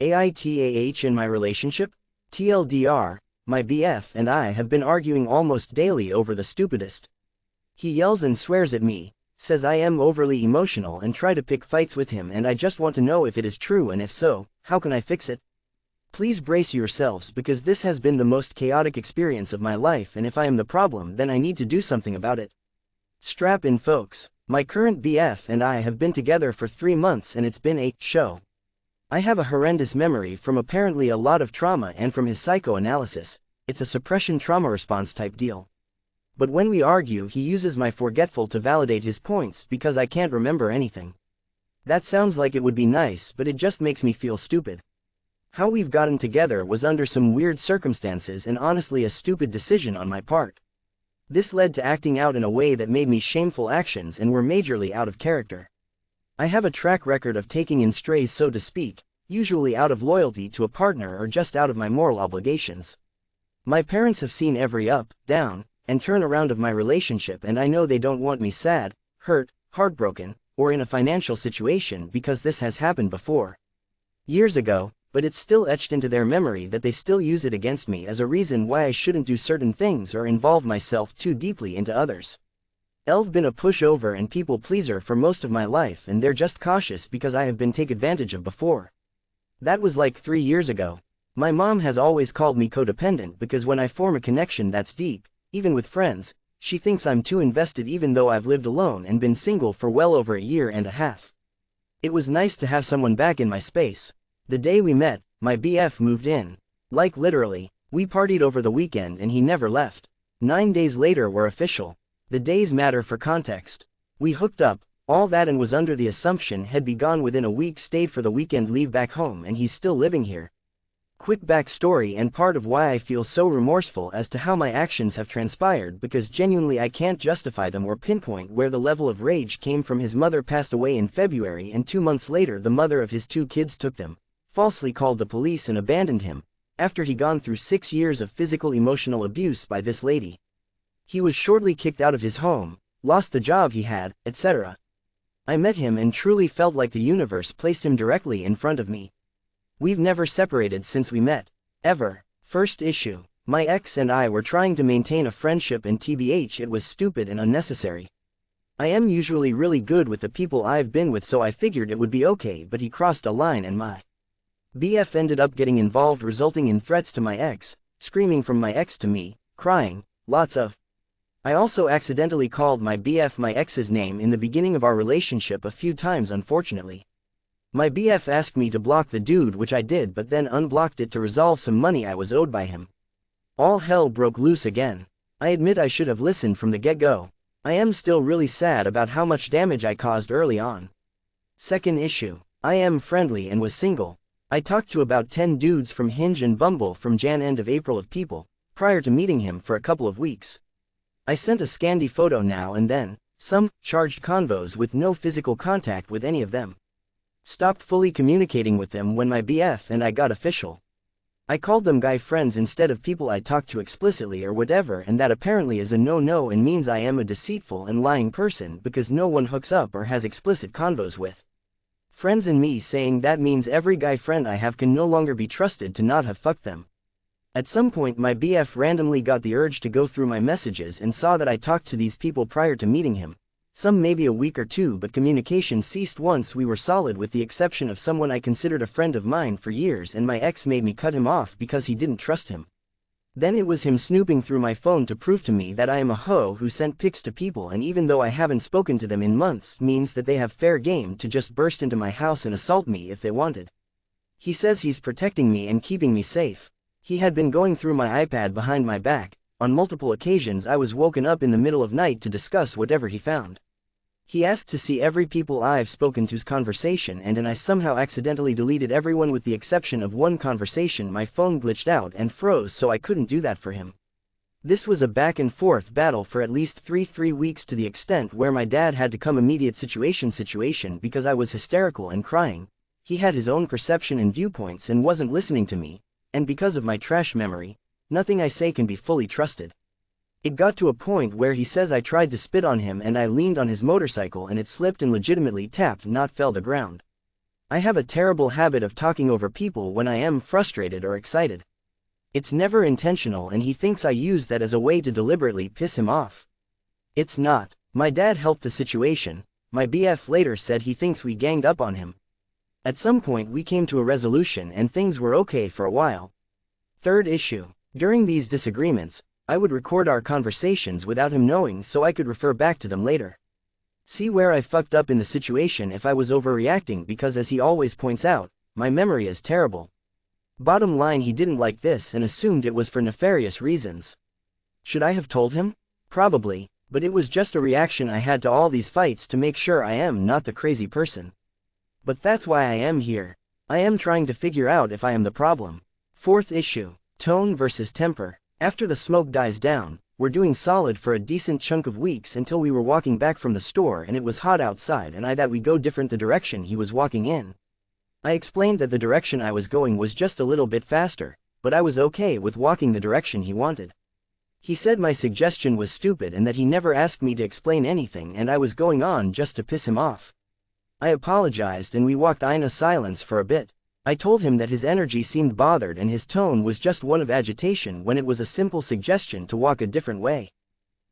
Aitah in My Relationship? TLDR, my BF and I have been arguing almost daily over the stupidest. He yells and swears at me, says I am overly emotional and try to pick fights with him, and I just want to know if it is true, and if so, how can I fix it? Please brace yourselves, because this has been the most chaotic experience of my life, and if I am the problem, then I need to do something about it. Strap in, folks. My current BF and I have been together for 3 months and it's been a show. I have a horrendous memory from apparently a lot of trauma, and from his psychoanalysis, it's a suppression trauma response type deal. But when we argue, he uses my forgetful to validate his points because I can't remember anything. That sounds like it would be nice, but it just makes me feel stupid. How we've gotten together was under some weird circumstances and honestly a stupid decision on my part. This led to acting out in a way that made me shameful actions and were majorly out of character. I have a track record of taking in strays, so to speak, usually out of loyalty to a partner or just out of my moral obligations. My parents have seen every up, down, and turn around of my relationship, and I know they don't want me sad, hurt, heartbroken, or in a financial situation, because this has happened before. Years ago, but it's still etched into their memory that they still use it against me as a reason why I shouldn't do certain things or involve myself too deeply into others. I've been a pushover and people pleaser for most of my life, and they're just cautious because I have been taken advantage of before. That was like 3 years ago. My mom has always called me codependent because when I form a connection that's deep, even with friends, she thinks I'm too invested, even though I've lived alone and been single for well over 1.5 years. It was nice to have someone back in my space. The day we met, my BF moved in. Like literally, we partied over the weekend and he never left. 9 days later we're official. The days matter for context. We hooked up, all that, and was under the assumption he'd be gone within a week, stayed for the weekend, leave back home, and he's still living here. Quick backstory and part of why I feel so remorseful as to how my actions have transpired, because genuinely I can't justify them or pinpoint where the level of rage came from. His mother passed away in February, and 2 months later the mother of his 2 kids took them, falsely called the police, and abandoned him, after he gone through 6 years of physical emotional abuse by this lady. He was shortly kicked out of his home, lost the job he had, etc. I met him and truly felt like the universe placed him directly in front of me. We've never separated since we met. Ever. First issue. My ex and I were trying to maintain a friendship, and TBH, it was stupid and unnecessary. I am usually really good with the people I've been with, so I figured it would be okay, but he crossed a line and my BF ended up getting involved, resulting in threats to my ex, screaming from my ex to me, crying, lots of. I also accidentally called my BF my ex's name in the beginning of our relationship a few times, unfortunately. My BF asked me to block the dude, which I did, but then unblocked it to resolve some money I was owed by him. All hell broke loose again. I admit I should have listened from the get-go. I am still really sad about how much damage I caused early on. Second issue. I am friendly and was single. I talked to about 10 dudes from Hinge and Bumble from end of April of people, prior to meeting him, for a couple of weeks. I sent a Scandi photo now and then, some charged convos with no physical contact with any of them. Stopped fully communicating with them when my BF and I got official. I called them guy friends instead of people I talked to explicitly or whatever, and that apparently is a no-no and means I am a deceitful and lying person, because no one hooks up or has explicit convos with friends, and me saying that means every guy friend I have can no longer be trusted to not have fucked them. At some point my BF randomly got the urge to go through my messages and saw that I talked to these people prior to meeting him. Some maybe a week or 2, but communication ceased once we were solid, with the exception of someone I considered a friend of mine for years, and my ex made me cut him off because he didn't trust him. Then it was him snooping through my phone to prove to me that I am a hoe who sent pics to people, and even though I haven't spoken to them in months, means that they have fair game to just burst into my house and assault me if they wanted. He says he's protecting me and keeping me safe. He had been going through my iPad behind my back. On multiple occasions I was woken up in the middle of night to discuss whatever he found. He asked to see every people I've spoken to's conversation, and I somehow accidentally deleted everyone with the exception of one conversation. My phone glitched out and froze, so I couldn't do that for him. This was a back and forth battle for at least 3 weeks, to the extent where my dad had to come immediate situation because I was hysterical and crying. He had his own perception and viewpoints and wasn't listening to me, and because of my trash memory, nothing I say can be fully trusted. It got to a point where he says I tried to spit on him and I leaned on his motorcycle and it slipped and legitimately tapped, not fell to the ground. I have a terrible habit of talking over people when I am frustrated or excited. It's never intentional and he thinks I use that as a way to deliberately piss him off. It's not. My dad helped the situation. My BF later said he thinks we ganged up on him. At some point we came to a resolution and things were okay for a while. Third issue. During these disagreements, I would record our conversations without him knowing so I could refer back to them later. See where I fucked up in the situation if I was overreacting because, as he always points out, my memory is terrible. Bottom line, he didn't like this and assumed it was for nefarious reasons. Should I have told him? Probably, but it was just a reaction I had to all these fights to make sure I am not the crazy person. But that's why I am here. I am trying to figure out if I am the problem. Fourth issue. Tone versus temper. After the smoke dies down, we're doing solid for a decent chunk of weeks until we were walking back from the store and it was hot outside and I that we go different the direction he was walking in. I explained that the direction I was going was just a little bit faster, but I was okay with walking the direction he wanted. He said my suggestion was stupid and that he never asked me to explain anything and I was going on just to piss him off. I apologized and we walked in a silence for a bit. I told him that his energy seemed bothered and his tone was just one of agitation when it was a simple suggestion to walk a different way.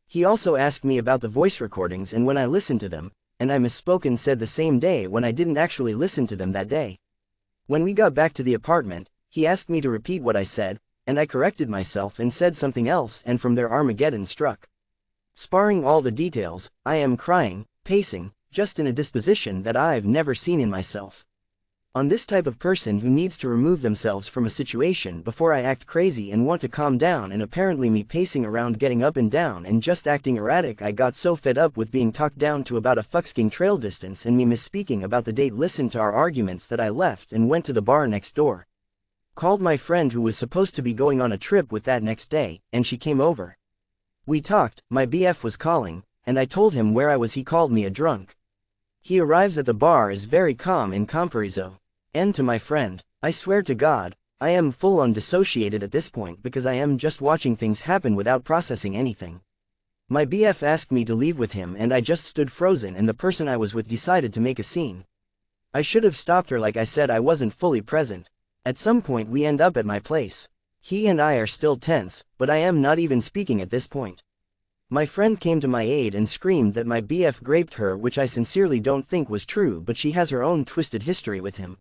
He also asked me about the voice recordings and when I listened to them, and I misspoke and said the same day when I didn't actually listen to them that day. When we got back to the apartment, he asked me to repeat what I said, and I corrected myself and said something else, and from there Armageddon struck. Sparring all the details, I am crying, pacing, just in a disposition that I've never seen in myself. On this type of person who needs to remove themselves from a situation before I act crazy and want to calm down, and apparently me pacing around getting up and down and just acting erratic, I got so fed up with being talked down to about a fucking trail distance and me misspeaking about the date, listened to our arguments, that I left and went to the bar next door. Called my friend who was supposed to be going on a trip with that next day, and she came over. We talked, my BF was calling, and I told him where I was. He called me a drunk. He arrives at the bar is very calm and comparizo. And to my friend, I swear to God, I am full on dissociated at this point because I am just watching things happen without processing anything. My BF asked me to leave with him and I just stood frozen, and the person I was with decided to make a scene. I should have stopped her. Like I said, I wasn't fully present. At some point we end up at my place. He and I are still tense, but I am not even speaking at this point. My friend came to my aid and screamed that my BF raped her, which I sincerely don't think was true, but she has her own twisted history with him.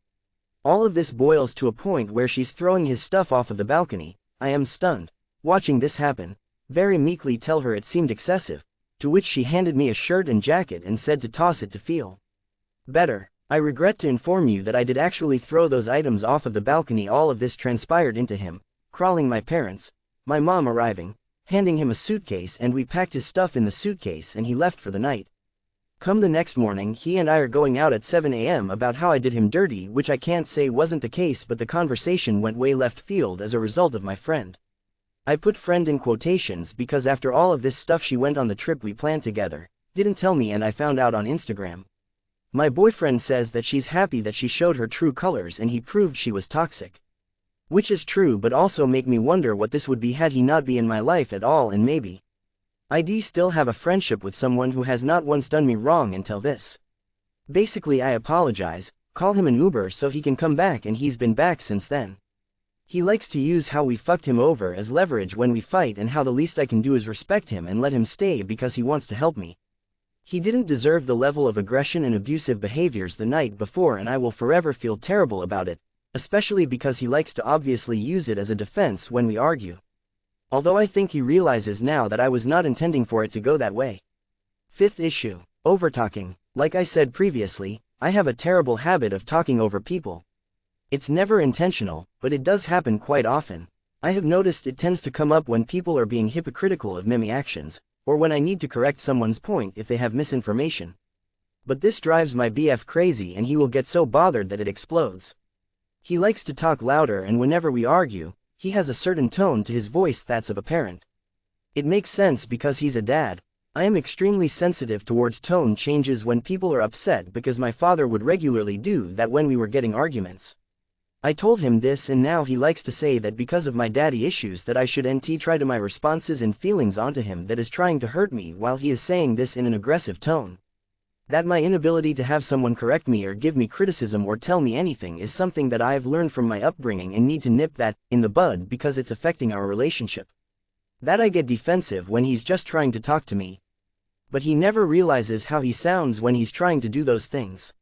All of this boils to a point where she's throwing his stuff off of the balcony. I am stunned. Watching this happen, very meekly tell her it seemed excessive, to which she handed me a shirt and jacket and said to toss it to feel better. I regret to inform you that I did actually throw those items off of the balcony. All of this transpired into him crawling my parents, my mom arriving, handing him a suitcase, and we packed his stuff in the suitcase and he left for the night. Come the next morning, he and I are going out at 7 a.m. about how I did him dirty, which I can't say wasn't the case, but the conversation went way left field as a result of my friend. I put friend in quotations because after all of this stuff she went on the trip we planned together, didn't tell me, and I found out on Instagram. My boyfriend says that she's happy that she showed her true colors and he proved she was toxic. Which is true, but also make me wonder what this would be had he not be in my life at all, and maybe I'd still have a friendship with someone who has not once done me wrong until this. Basically I apologize, call him an Uber so he can come back, and he's been back since then. He likes to use how we fucked him over as leverage when we fight, and how the least I can do is respect him and let him stay because he wants to help me. He didn't deserve the level of aggression and abusive behaviors the night before, and I will forever feel terrible about it, especially because he likes to obviously use it as a defense when we argue. Although I think he realizes now that I was not intending for it to go that way. Fifth issue. Overtalking. Like I said previously, I have a terrible habit of talking over people. It's never intentional, but it does happen quite often. I have noticed it tends to come up when people are being hypocritical of meme actions, or when I need to correct someone's point if they have misinformation. But this drives my BF crazy and he will get so bothered that it explodes. He likes to talk louder, and whenever we argue, he has a certain tone to his voice that's of a parent. It makes sense because he's a dad. I am extremely sensitive towards tone changes when people are upset because my father would regularly do that when we were getting arguments. I told him this, and now he likes to say that because of my daddy issues that I should try to my responses and feelings onto him that is trying to hurt me, while he is saying this in an aggressive tone. That my inability to have someone correct me or give me criticism or tell me anything is something that I have learned from my upbringing and need to nip that in the bud because it's affecting our relationship. That I get defensive when he's just trying to talk to me. But he never realizes how he sounds when he's trying to do those things.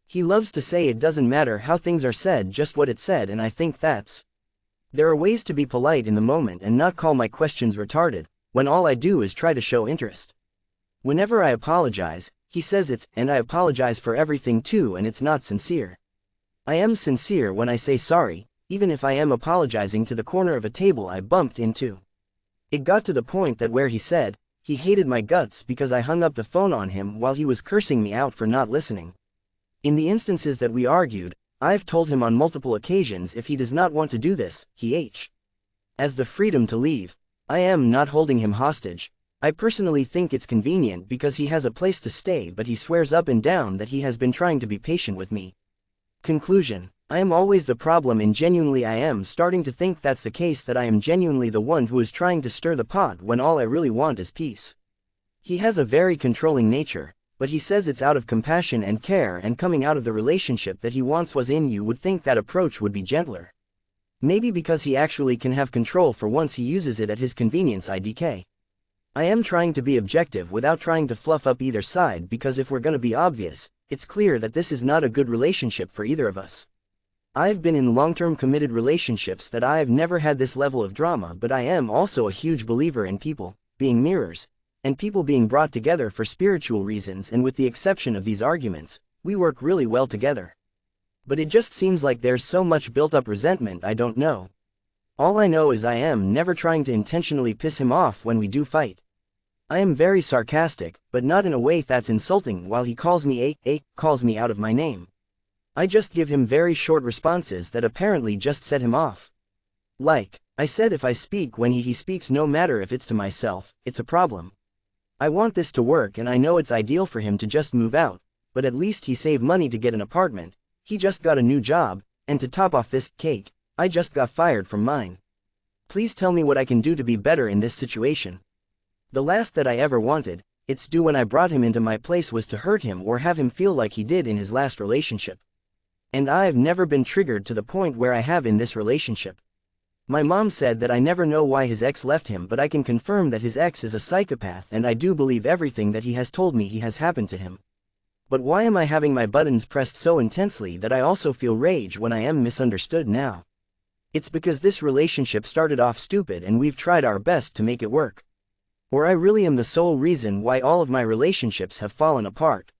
He loves to say it doesn't matter how things are said, just what it said, and I think that's... There are ways to be polite in the moment and not call my questions retarded, when all I do is try to show interest. Whenever I apologize, he says and I apologize for everything too, and it's not sincere. I am sincere when I say sorry, even if I am apologizing to the corner of a table I bumped into. It got to the point that where he said he hated my guts because I hung up the phone on him while he was cursing me out for not listening. In the instances that we argued, I've told him on multiple occasions if he does not want to do this, he has the freedom to leave. I am not holding him hostage. I personally think it's convenient because he has a place to stay, but he swears up and down that he has been trying to be patient with me. Conclusion: I am always the problem, and genuinely I am starting to think that's the case, that I am genuinely the one who is trying to stir the pot when all I really want is peace. He has a very controlling nature, but he says it's out of compassion and care and coming out of the relationship that he once was in. You would think that approach would be gentler. Maybe because he actually can have control for once, he uses it at his convenience. IDK. I am trying to be objective without trying to fluff up either side, because if we're gonna be obvious, it's clear that this is not a good relationship for either of us. I've been in long-term committed relationships that I've never had this level of drama, but I am also a huge believer in people being mirrors, and people being brought together for spiritual reasons, and with the exception of these arguments, we work really well together. But it just seems like there's so much built-up resentment. I don't know. All I know is I am never trying to intentionally piss him off when we do fight. I am very sarcastic, but not in a way that's insulting. While he calls me calls me out of my name, I just give him very short responses that apparently just set him off. Like, I said, if I speak when he speaks, no matter if it's to myself, it's a problem. I want this to work, and I know it's ideal for him to just move out, but at least he saved money to get an apartment. He just got a new job, and to top off this cake, I just got fired from mine. Please tell me what I can do to be better in this situation. The last that I ever wanted it's do when I brought him into my place was to hurt him or have him feel like he did in his last relationship. And I've never been triggered to the point where I have in this relationship. My mom said that I never know why his ex left him, but I can confirm that his ex is a psychopath, and I do believe everything that he has told me has happened to him. But why am I having my buttons pressed so intensely that I also feel rage when I am misunderstood now? It's because this relationship started off stupid and we've tried our best to make it work. Or I really am the sole reason why all of my relationships have fallen apart.